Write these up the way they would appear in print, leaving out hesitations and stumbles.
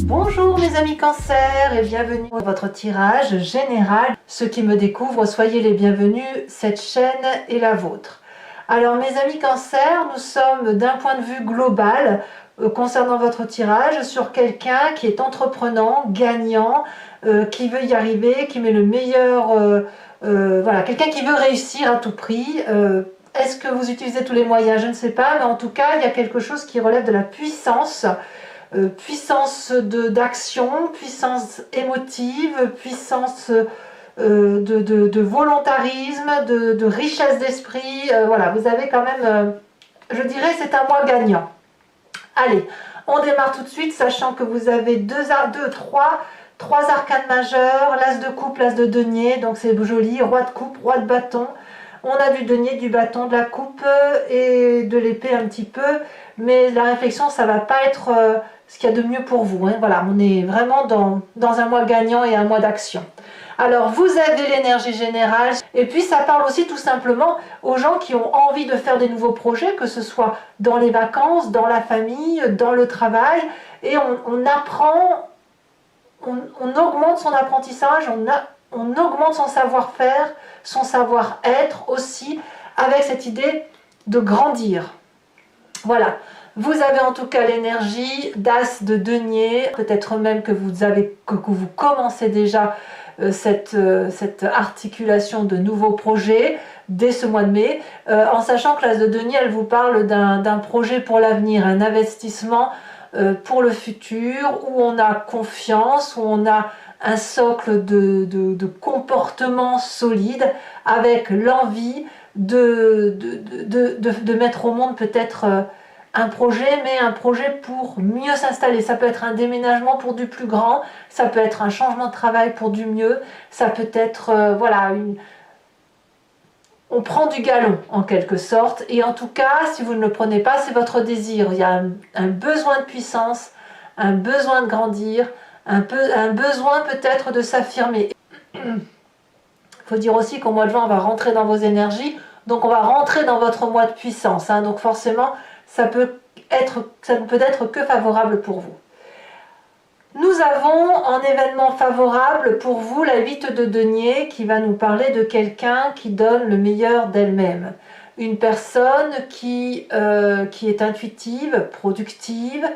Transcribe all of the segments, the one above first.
Bonjour mes amis Cancer et bienvenue dans votre tirage général. Ceux qui me découvrent, soyez les bienvenus, cette chaîne est la vôtre. Alors mes amis Cancer, nous sommes d'un point de vue global concernant votre tirage sur quelqu'un qui est entreprenant, gagnant, qui veut y arriver, qui met le meilleur, voilà, quelqu'un qui veut réussir à tout prix. Est-ce que vous utilisez tous les moyens? Je ne sais pas, mais en tout cas il y a quelque chose qui relève de la puissance. Puissance d'action, puissance émotive, puissance de volontarisme, de richesse d'esprit. Voilà, vous avez quand même, je dirais, c'est un mois gagnant. Allez, on démarre tout de suite, sachant que vous avez trois arcanes majeures, l'as de coupe, l'as de denier, donc c'est joli, roi de coupe, roi de bâton. On a du denier, du bâton, de la coupe et de l'épée un petit peu, mais la réflexion, ça va pas être ce qu'il y a de mieux pour vous. Hein. Voilà, on est vraiment dans un mois gagnant et un mois d'action. Alors, vous avez l'énergie générale, et puis ça parle aussi tout simplement aux gens qui ont envie de faire des nouveaux projets, que ce soit dans les vacances, dans la famille, dans le travail, et on apprend, on augmente son apprentissage, on augmente son savoir-faire, son savoir-être aussi, avec cette idée de grandir. Voilà, vous avez en tout cas l'énergie d'as de denier, peut-être même que vous commencez déjà cette articulation de nouveaux projets dès ce mois de mai, en sachant que l'as de denier, elle vous parle d'un projet pour l'avenir, un investissement pour le futur, où on a confiance, où on a un socle de comportement solide, avec l'envie de mettre au monde peut-être un projet, mais un projet pour mieux s'installer. Ça peut être un déménagement pour du plus grand, ça peut être un changement de travail pour du mieux, ça peut être, voilà, on prend du galon en quelque sorte, et en tout cas, si vous ne le prenez pas, c'est votre désir. Il y a un besoin de puissance, un besoin de grandir, un besoin peut-être de s'affirmer. Il faut dire aussi qu'au mois de juin, on va rentrer dans vos énergies, donc on va rentrer dans votre mois de puissance, hein, donc forcément, ça ne peut être que favorable pour vous. Nous avons en événement favorable pour vous la 8 de denier qui va nous parler de quelqu'un qui donne le meilleur d'elle-même. Une personne qui est intuitive, productive,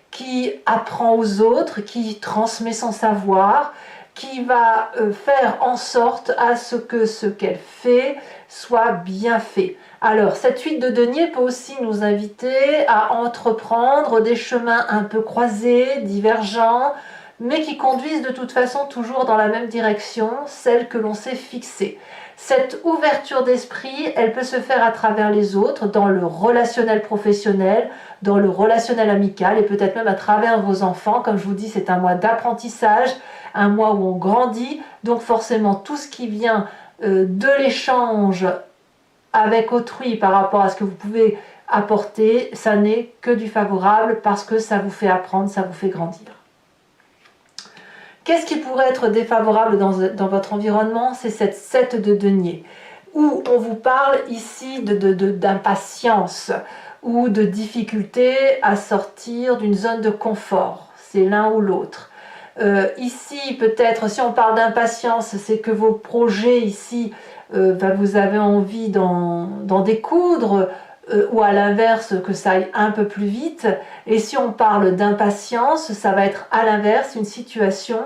qui apprend aux autres, qui transmet son savoir, qui va faire en sorte à ce qu'elle fait soit bien fait. Alors, cette 8 de denier peut aussi nous inviter à entreprendre des chemins un peu croisés, divergents, mais qui conduisent de toute façon toujours dans la même direction, celle que l'on s'est fixée. Cette ouverture d'esprit, elle peut se faire à travers les autres, dans le relationnel professionnel, dans le relationnel amical, et peut-être même à travers vos enfants. Comme je vous dis, c'est un mois d'apprentissage, un mois où on grandit, donc forcément tout ce qui vient de l'échange avec autrui par rapport à ce que vous pouvez apporter, ça n'est que du favorable parce que ça vous fait apprendre, ça vous fait grandir. Qu'est-ce qui pourrait être défavorable dans votre environnement? C'est cette 7 de denier, où on vous parle ici d'impatience ou de difficulté à sortir d'une zone de confort. C'est l'un ou l'autre. Ici, peut-être, si on parle d'impatience, c'est que vos projets ici, vous avez envie d'en découdre, ou à l'inverse, que ça aille un peu plus vite. Et si on parle d'impatience, ça va être à l'inverse, une situation,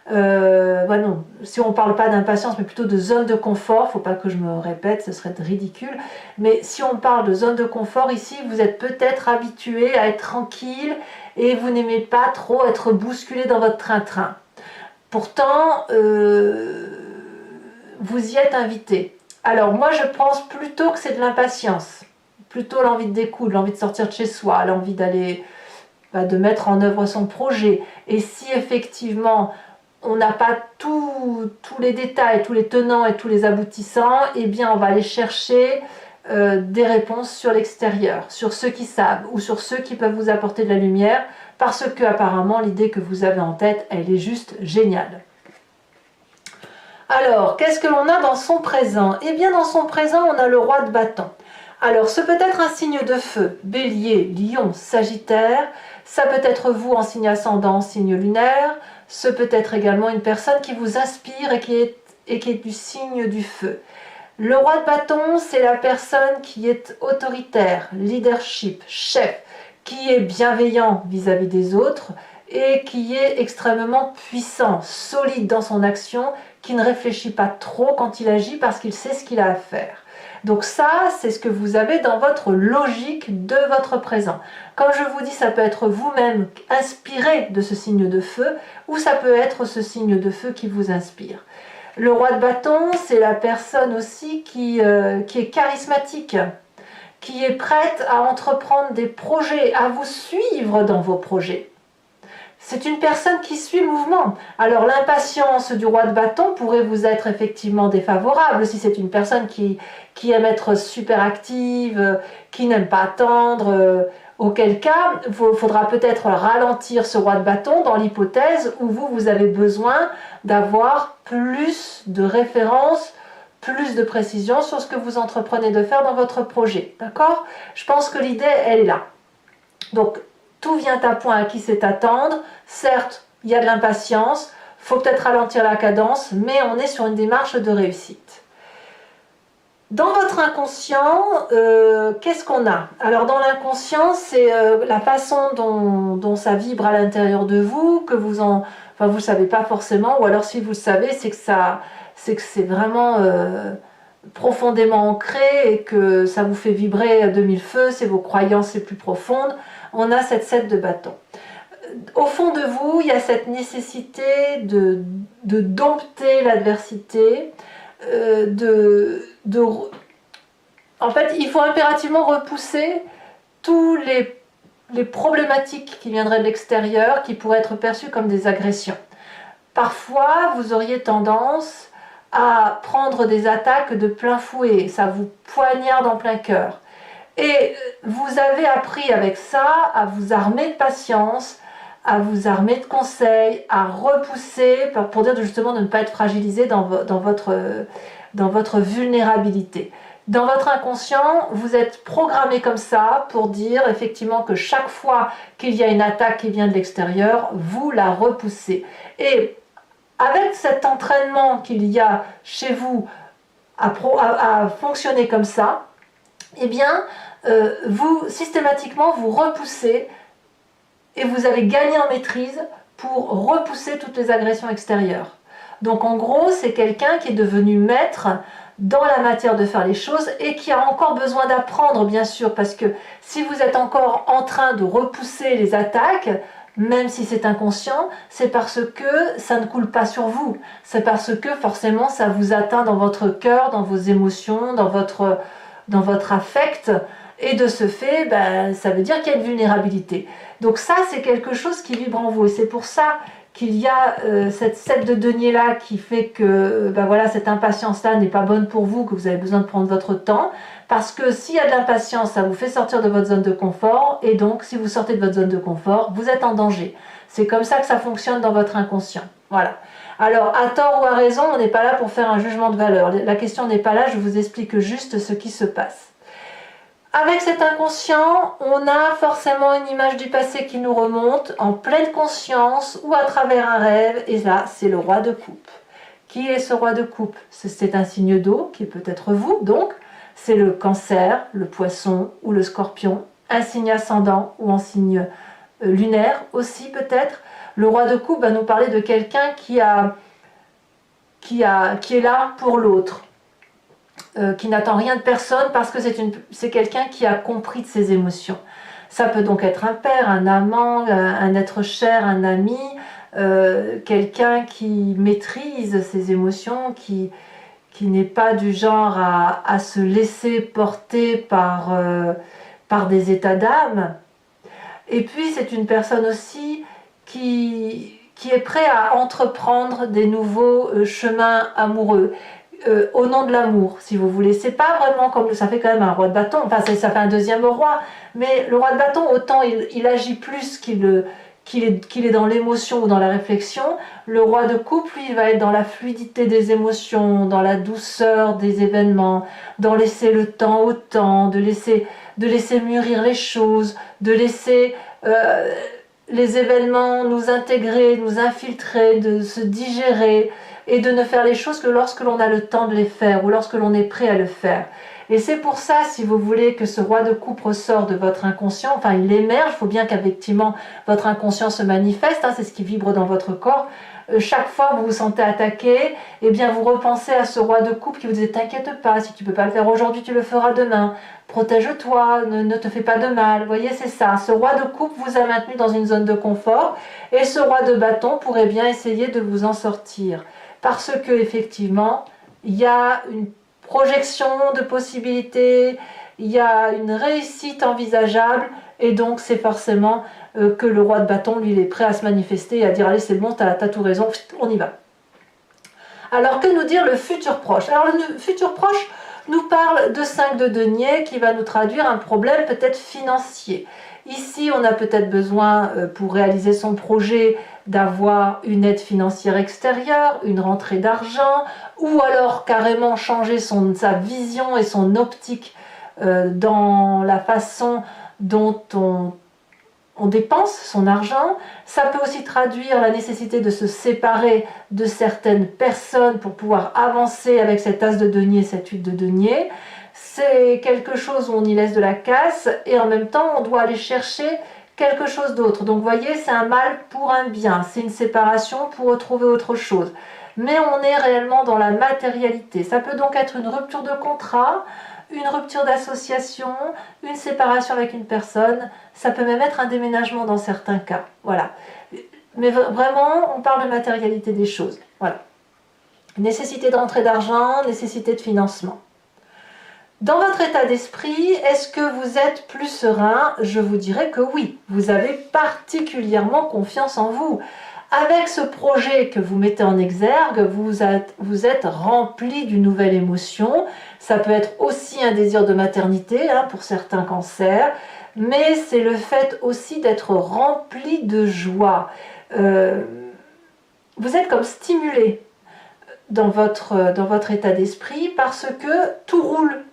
non, si on ne parle pas d'impatience, mais plutôt de zone de confort, il ne faut pas que je me répète, ce serait ridicule, mais si on parle de zone de confort, ici, vous êtes peut-être habitué à être tranquille, et vous n'aimez pas trop être bousculé dans votre train-train. Pourtant, vous y êtes invité. Alors moi, je pense plutôt que c'est de l'impatience, plutôt l'envie de découdre, l'envie de sortir de chez soi, l'envie d'aller, de mettre en œuvre son projet. Et si effectivement, on n'a pas tous les détails, tous les tenants et tous les aboutissants, eh bien on va aller chercher des réponses sur l'extérieur, sur ceux qui savent ou sur ceux qui peuvent vous apporter de la lumière, parce que apparemment l'idée que vous avez en tête, elle est juste géniale. Alors, qu'est-ce que l'on a dans son présent? Eh bien dans son présent, on a le roi de bâton. Alors, ce peut être un signe de feu, bélier, lion, sagittaire, Ça peut être vous en signe ascendant, signe lunaire. Ce peut être également une personne qui vous inspire et qui est du signe du feu. Le roi de bâton, c'est la personne qui est autoritaire, leadership, chef, qui est bienveillant vis-à-vis des autres et qui est extrêmement puissant, solide dans son action, qui ne réfléchit pas trop quand il agit parce qu'il sait ce qu'il a à faire. Donc ça, c'est ce que vous avez dans votre logique de votre présent. Comme je vous dis, ça peut être vous-même inspiré de ce signe de feu ou ça peut être ce signe de feu qui vous inspire. Le roi de bâton, c'est la personne aussi qui est charismatique, qui est prête à entreprendre des projets, à vous suivre dans vos projets. C'est une personne qui suit le mouvement. Alors l'impatience du roi de bâton pourrait vous être effectivement défavorable si c'est une personne qui aime être super active, qui n'aime pas attendre, auquel cas il faudra peut-être ralentir ce roi de bâton dans l'hypothèse où vous avez besoin d'avoir plus de références, plus de précision sur ce que vous entreprenez de faire dans votre projet. D'accord? Je pense que l'idée, elle est là. Donc, tout vient à point à qui sait attendre. Certes, il y a de l'impatience, il faut peut-être ralentir la cadence, mais on est sur une démarche de réussite. Dans votre inconscient, qu'est-ce qu'on a? Alors dans l'inconscient, c'est la façon dont ça vibre à l'intérieur de vous, que vous ne savez pas forcément, ou alors si vous le savez, c'est que c'est vraiment profondément ancré et que ça vous fait vibrer de mille feux, c'est vos croyances les plus profondes. On a cette 7 de bâton. Au fond de vous, il y a cette nécessité de dompter l'adversité, en fait, il faut impérativement repousser tous les problématiques qui viendraient de l'extérieur, qui pourraient être perçues comme des agressions. Parfois, vous auriez tendance à prendre des attaques de plein fouet, ça vous poignarde en plein cœur. Et vous avez appris avec ça à vous armer de patience, à vous armer de conseils, à repousser, pour dire justement de ne pas être fragilisé dans votre vulnérabilité. Dans votre inconscient, vous êtes programmé comme ça pour dire effectivement que chaque fois qu'il y a une attaque qui vient de l'extérieur, vous la repoussez. Et avec cet entraînement qu'il y a chez vous à fonctionner comme ça, eh bien, vous, systématiquement, vous repoussez et vous allez gagner en maîtrise pour repousser toutes les agressions extérieures. Donc en gros, c'est quelqu'un qui est devenu maître dans la matière de faire les choses et qui a encore besoin d'apprendre, bien sûr, parce que si vous êtes encore en train de repousser les attaques, même si c'est inconscient, c'est parce que ça ne coule pas sur vous. C'est parce que forcément ça vous atteint dans votre cœur, dans vos émotions, dans votre affect. Et de ce fait, ben, ça veut dire qu'il y a une vulnérabilité. Donc ça, c'est quelque chose qui vibre en vous. Et c'est pour ça qu'il y a cette 7 de denier-là qui fait que ben voilà, cette impatience-là n'est pas bonne pour vous, que vous avez besoin de prendre votre temps. Parce que s'il y a de l'impatience, ça vous fait sortir de votre zone de confort. Et donc, si vous sortez de votre zone de confort, vous êtes en danger. C'est comme ça que ça fonctionne dans votre inconscient. Voilà. Alors, à tort ou à raison, on n'est pas là pour faire un jugement de valeur. La question n'est pas là, je vous explique juste ce qui se passe. Avec cet inconscient, on a forcément une image du passé qui nous remonte en pleine conscience ou à travers un rêve. Et là, c'est le roi de coupe. Qui est ce roi de coupe? C'est un signe d'eau, qui est peut-être vous, donc. C'est le cancer, le poisson ou le scorpion. Un signe ascendant ou en signe lunaire aussi peut-être. Le roi de coupe va nous parler de quelqu'un qui est là pour l'autre. Qui n'attend rien de personne parce que c'est quelqu'un qui a compris de ses émotions. Ça peut donc être un père, un amant, un être cher, un ami, quelqu'un qui maîtrise ses émotions, qui n'est pas du genre à se laisser porter par des états d'âme. Et puis c'est une personne aussi qui est prêt à entreprendre des nouveaux chemins amoureux. Au nom de l'amour, si vous voulez. C'est pas vraiment comme ça fait quand même un roi de bâton, enfin ça fait un deuxième roi, mais le roi de bâton, autant il agit plus qu'il est dans l'émotion ou dans la réflexion. Le roi de coupe, lui, il va être dans la fluidité des émotions, dans la douceur des événements, dans laisser le temps au temps, de laisser mûrir les choses, de laisser les événements, nous intégrer, nous infiltrer, de se digérer et de ne faire les choses que lorsque l'on a le temps de les faire ou lorsque l'on est prêt à le faire. Et c'est pour ça, si vous voulez que ce roi de coupe ressort de votre inconscient, enfin il émerge, il faut bien qu'effectivement votre inconscient se manifeste, c'est ce qui vibre dans votre corps. Chaque fois que vous vous sentez attaqué, eh bien vous repensez à ce roi de coupe qui vous dit t'inquiète pas, si tu ne peux pas le faire aujourd'hui, tu le feras demain. Protège-toi, ne te fais pas de mal. Vous voyez, c'est ça. Ce roi de coupe vous a maintenu dans une zone de confort et ce roi de bâton pourrait bien essayer de vous en sortir. Parce que effectivement, il y a une projection de possibilités, il y a une réussite envisageable et donc c'est forcément que le roi de bâton, lui, il est prêt à se manifester et à dire allez c'est bon, t'as tout raison, on y va. Alors que nous dire le futur proche? Alors le futur proche nous parle de 5 de denier qui va nous traduire un problème peut-être financier. Ici, on a peut-être besoin, pour réaliser son projet, d'avoir une aide financière extérieure, une rentrée d'argent, ou alors carrément changer sa vision et son optique dans la façon dont on dépense son argent. Ça peut aussi traduire la nécessité de se séparer de certaines personnes pour pouvoir avancer avec cet as de denier, cette 8 de denier. C'est quelque chose où on y laisse de la casse et en même temps on doit aller chercher quelque chose d'autre. Donc vous voyez, c'est un mal pour un bien, c'est une séparation pour retrouver autre chose. Mais on est réellement dans la matérialité. Ça peut donc être une rupture de contrat, une rupture d'association, une séparation avec une personne, ça peut même être un déménagement dans certains cas. Voilà. Mais vraiment, on parle de matérialité des choses. Voilà. Nécessité de rentrée d'argent, nécessité de financement. Dans votre état d'esprit, est-ce que vous êtes plus serein? Je vous dirais que oui, vous avez particulièrement confiance en vous. Avec ce projet que vous mettez en exergue, vous êtes rempli d'une nouvelle émotion. Ça peut être aussi un désir de maternité pour certains cancers, mais c'est le fait aussi d'être rempli de joie. Vous êtes comme stimulé dans votre état d'esprit parce que tout roule.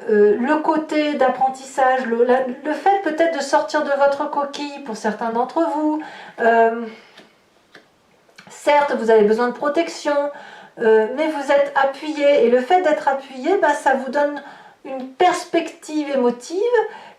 Le côté d'apprentissage, le fait peut-être de sortir de votre coquille pour certains d'entre vous. Certes, vous avez besoin de protection, mais vous êtes appuyé. Et le fait d'être appuyé, ça vous donne une perspective émotive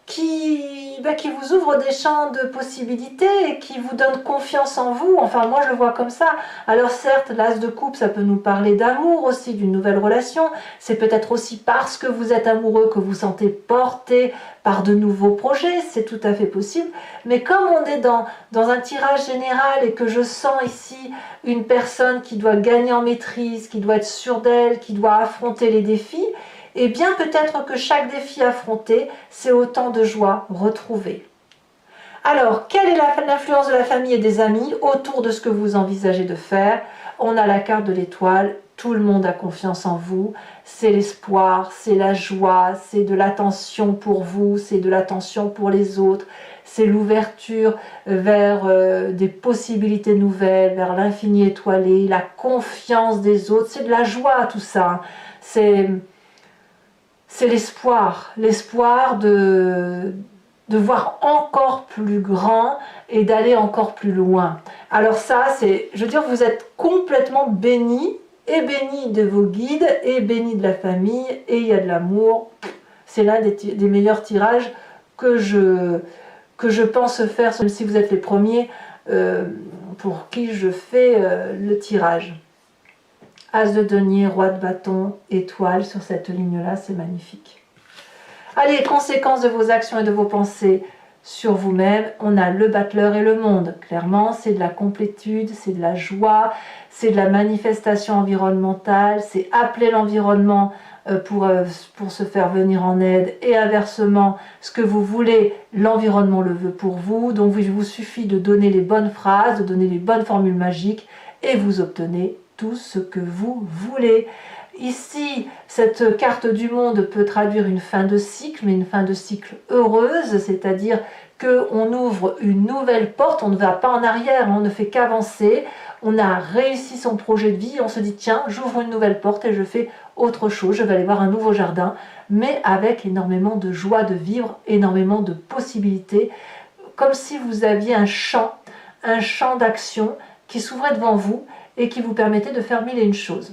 qui vous ouvre des champs de possibilités et qui vous donne confiance en vous. Enfin, moi, je le vois comme ça. Alors certes, l'as de coupe, ça peut nous parler d'amour aussi, d'une nouvelle relation. C'est peut-être aussi parce que vous êtes amoureux que vous sentez porté par de nouveaux projets. C'est tout à fait possible. Mais comme on est dans un tirage général et que je sens ici une personne qui doit gagner en maîtrise, qui doit être sûre d'elle, qui doit affronter les défis, et bien peut-être que chaque défi affronté, c'est autant de joie retrouvée. Alors, quelle est l'influence de la famille et des amis autour de ce que vous envisagez de faire? On a la carte de l'étoile, tout le monde a confiance en vous, c'est l'espoir, c'est la joie, c'est de l'attention pour vous, c'est de l'attention pour les autres, c'est l'ouverture vers des possibilités nouvelles, vers l'infini étoilé, la confiance des autres, c'est de la joie tout ça, c'est l'espoir de voir encore plus grand et d'aller encore plus loin. Alors ça, je veux dire, vous êtes complètement béni, et béni de vos guides, et béni de la famille, et il y a de l'amour. C'est l'un des meilleurs tirages que je pense faire, même si vous êtes les premiers pour qui je fais le tirage. As de denier, roi de bâton, étoile sur cette ligne-là, c'est magnifique. Allez, conséquences de vos actions et de vos pensées sur vous-même, on a le battleur et le monde. Clairement, c'est de la complétude, c'est de la joie, c'est de la manifestation environnementale, c'est appeler l'environnement pour se faire venir en aide et inversement, ce que vous voulez, l'environnement le veut pour vous. Donc il vous suffit de donner les bonnes phrases, de donner les bonnes formules magiques et vous obtenez tout ce que vous voulez. Ici, cette carte du monde peut traduire une fin de cycle, mais une fin de cycle heureuse, c'est-à-dire qu'on ouvre une nouvelle porte, on ne va pas en arrière, on ne fait qu'avancer, on a réussi son projet de vie, on se dit tiens, j'ouvre une nouvelle porte et je fais autre chose, je vais aller voir un nouveau jardin, mais avec énormément de joie de vivre, énormément de possibilités, comme si vous aviez un champ d'action qui s'ouvrait devant vous et qui vous permettait de faire mille et une choses.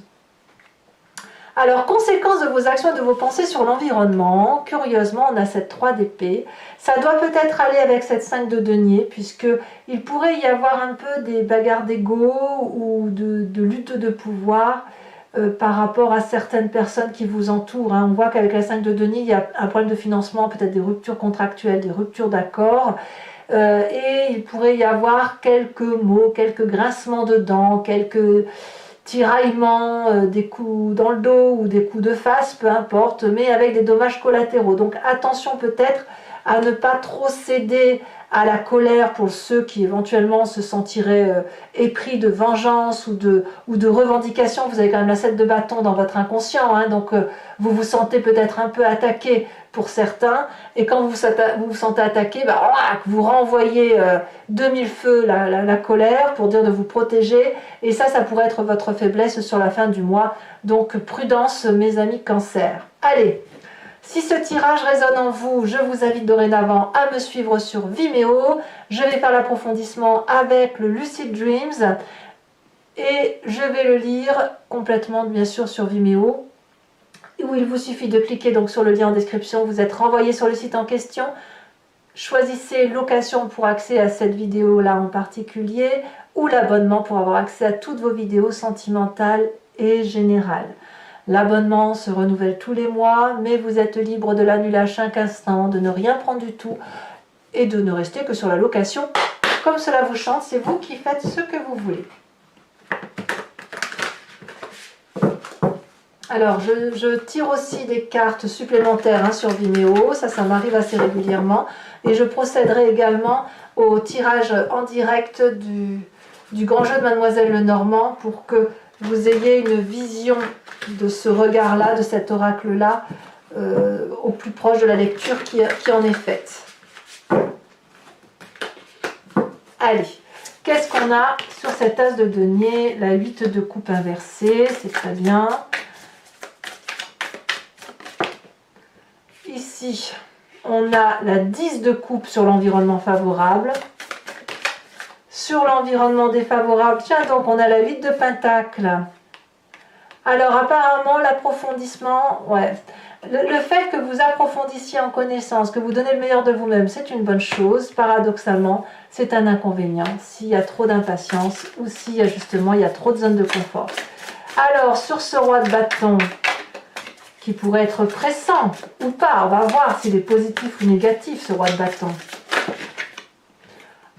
Alors, conséquence de vos actions et de vos pensées sur l'environnement, curieusement, on a cette 3 d'épée. Ça doit peut-être aller avec cette 5 de denier, puisqu'il pourrait y avoir un peu des bagarres d'ego ou de lutte de pouvoir par rapport à certaines personnes qui vous entourent. Hein. On voit qu'avec la 5 de denier, il y a un problème de financement, peut-être des ruptures contractuelles, des ruptures d'accords. Et il pourrait y avoir quelques mots, quelques grincements de dents, quelques tiraillements, des coups dans le dos ou des coups de face, peu importe, mais avec des dommages collatéraux. Donc attention peut-être à ne pas trop céder à la colère pour ceux qui éventuellement se sentiraient épris de vengeance ou de revendication. Vous avez quand même la 7 de bâton dans votre inconscient, hein, donc vous vous sentez peut-être un peu attaqué pour certains, et quand vous vous sentez attaqué, bah, vous renvoyez de mille feux la colère pour dire de vous protéger, et ça pourrait être votre faiblesse sur la fin du mois. Donc prudence mes amis Cancer. Allez, si ce tirage résonne en vous, je vous invite dorénavant à me suivre sur Vimeo. Je vais faire l'approfondissement avec le Lucid Dreams, et je vais le lire complètement bien sûr sur Vimeo, où il vous suffit de cliquer donc sur le lien en description, vous êtes renvoyé sur le site en question, choisissez location pour accès à cette vidéo là en particulier, ou l'abonnement pour avoir accès à toutes vos vidéos sentimentales et générales. L'abonnement se renouvelle tous les mois, mais vous êtes libre de l'annuler à chaque instant, de ne rien prendre du tout et de ne rester que sur la location comme cela vous chante. C'est vous qui faites ce que vous voulez. Alors, je tire aussi des cartes supplémentaires sur Vimeo, ça m'arrive assez régulièrement. Et je procéderai également au tirage en direct du grand jeu de Mademoiselle Lenormand pour que vous ayez une vision de ce regard-là, de cet oracle-là, au plus proche de la lecture qui en est faite. Allez, qu'est-ce qu'on a sur cet as de denier? La 8 de coupe inversée, c'est très bien. Ici, on a la 10 de coupe sur l'environnement favorable. Sur l'environnement défavorable, tiens donc, on a la 8 de pentacle. Alors apparemment, l'approfondissement, ouais. Le fait que vous approfondissiez en connaissance, que vous donnez le meilleur de vous-même, c'est une bonne chose. Paradoxalement, c'est un inconvénient s'il y a trop d'impatience ou si justement il y a trop de zones de confort. Alors, sur ce roi de bâton, qui pourrait être pressant ou pas, on va voir s'il est positif ou négatif, ce roi de bâton.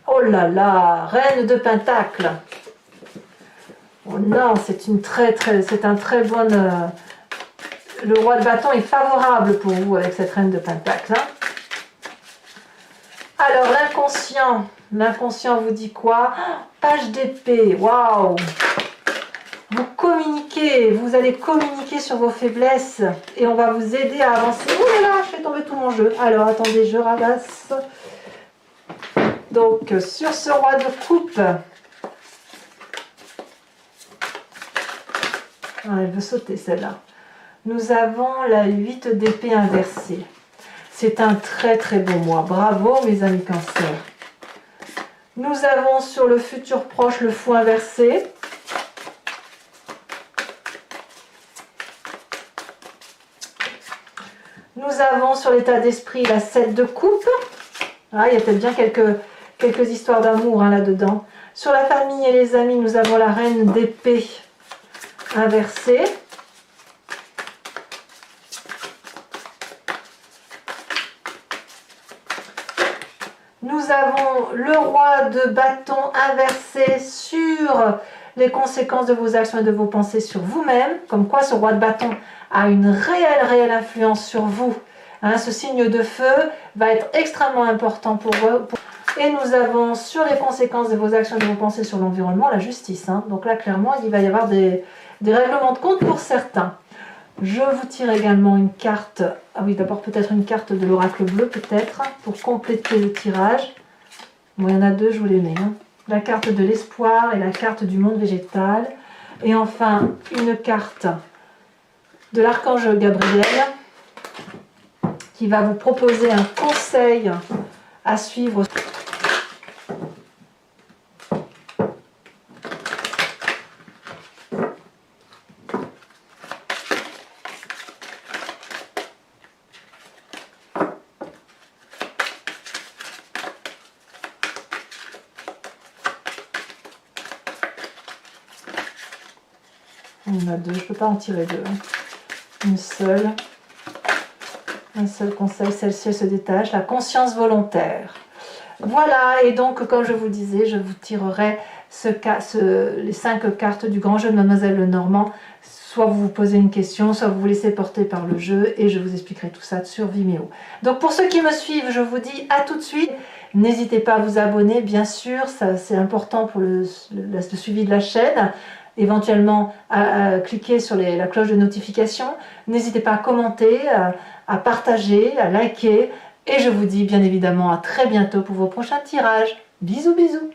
Oh là là, reine de pentacle. Oh non, c'est un très bon... le roi de bâton est favorable pour vous avec cette reine de pentacle. Hein. Alors, l'inconscient vous dit quoi? Page d'épée, waouh! Vous communiquez, vous allez communiquer sur vos faiblesses et on va vous aider à avancer. Oh là là, je fais tomber tout mon jeu. Alors, attendez, je ramasse. Donc, sur ce roi de coupe, elle veut sauter celle-là. Nous avons la 8 d'épée inversée. C'est un très très beau mois. Bravo mes amis Cancer. Nous avons sur le futur proche le fou inversé. Nous avons sur l'état d'esprit la 7 de coupe. Ah, il y a peut-être bien quelques histoires d'amour là-dedans. Sur la famille et les amis, nous avons la reine d'épée inversée. Nous avons le roi de bâton inversé sur les conséquences de vos actions et de vos pensées sur vous-même. Comme quoi ce roi de bâton a une réelle influence sur vous. Hein, ce signe de feu va être extrêmement important pour vous. Et nous avons sur les conséquences de vos actions et de vos pensées sur l'environnement, la justice. Hein. Donc là, clairement, il va y avoir des règlements de compte pour certains. Je vous tire également une carte. Ah oui, d'abord peut-être une carte de l'oracle bleu, peut-être, pour compléter le tirage. Bon, il y en a deux, je vous les mets. Hein. La carte de l'espoir et la carte du monde végétal. Et enfin, une carte de l'archange Gabriel qui va vous proposer un conseil à suivre Il y en a 2, je ne peux pas en tirer 2. Une seule. Un seul conseil, celle-ci elle se détache. La conscience volontaire. Voilà, et donc comme je vous le disais, je vous tirerai les 5 cartes du grand jeu de Mademoiselle Lenormand. Soit vous vous posez une question, soit vous vous laissez porter par le jeu, et je vous expliquerai tout ça sur Vimeo. Donc pour ceux qui me suivent, je vous dis à tout de suite. N'hésitez pas à vous abonner, bien sûr, c'est important pour le suivi de la chaîne. Éventuellement à cliquer sur la cloche de notification. N'hésitez pas à commenter, à partager, à liker. Et je vous dis bien évidemment à très bientôt pour vos prochains tirages. Bisous bisous.